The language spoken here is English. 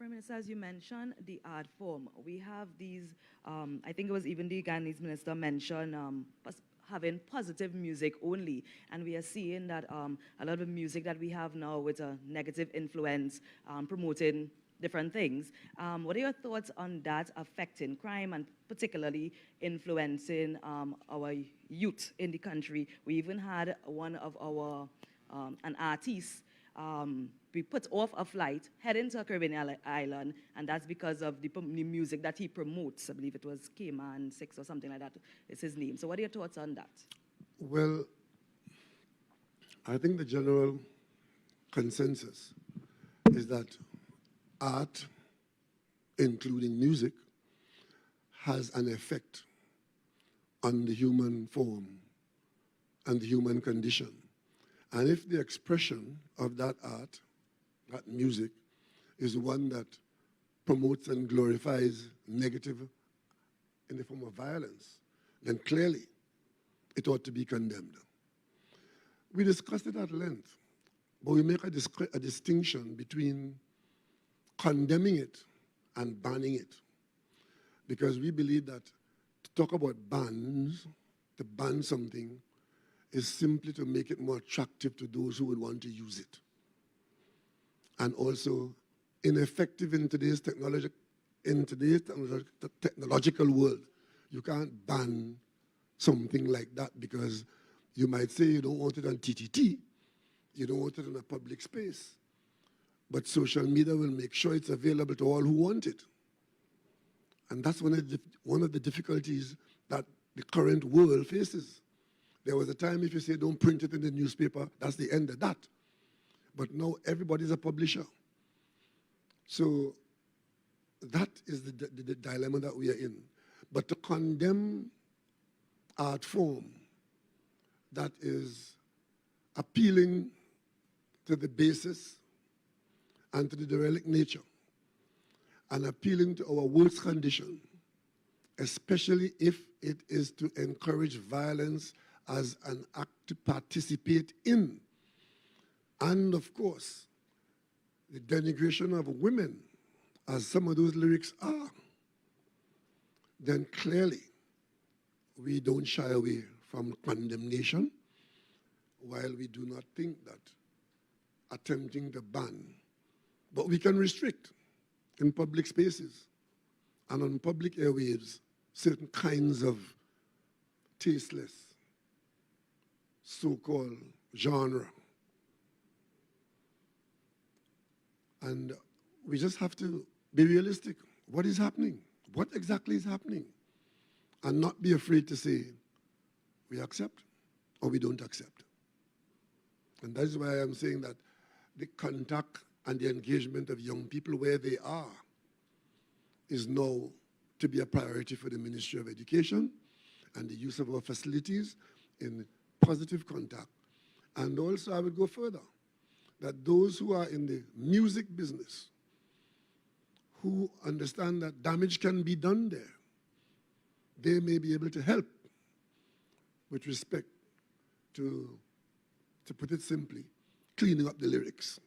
Prime Minister, as you mentioned, the art form, we have these, I think it was even the Ghanaian minister mentioned having positive music only. And we are seeing that a lot of music that we have now with a negative influence, promoting different things. What are your thoughts on that affecting crime and particularly influencing our youth in the country? We even had one of our, an artist, be put off a flight, heading to a Caribbean island, and that's because of the music that he promotes. I believe it was Cayman 6 or something like that is his name. So what are your thoughts on that? Well, I think the general consensus is that art, including music, has an effect on the human form and the human condition. And if the expression of that art, that music, is one that promotes and glorifies negative in the form of violence, then clearly it ought to be condemned. We discussed it at length, but we make a distinction between condemning it and banning it, because we believe that to talk about bans, to ban something, is simply to make it more attractive to those who would want to use it. And also ineffective in today's technological world. You can't ban something like that because you might say you don't want it on TTT, you don't want it in a public space, but social media will make sure it's available to all who want it. And that's one of the difficulties that the current world faces. There was a time if you say don't print it in the newspaper, that's the end of that. But now everybody's a publisher. So that is the dilemma that we are in. But to condemn art form that is appealing to the basis and to the derelict nature and appealing to our worst condition, especially if it is to encourage violence as an act to participate in. And of course, the denigration of women, as some of those lyrics are, then clearly we don't shy away from condemnation, while we do not think that attempting to ban, but we can restrict in public spaces and on public airwaves certain kinds of tasteless, so-called genre. And we just have to be realistic. What is happening? What exactly is happening? And not be afraid to say, we accept or we don't accept. And that is why I'm saying that the contact and the engagement of young people where they are is now to be a priority for the Ministry of Education and the use of our facilities in positive contact. And also I would go further, that those who are in the music business, who understand that damage can be done there, they may be able to help with respect to put it simply, cleaning up the lyrics.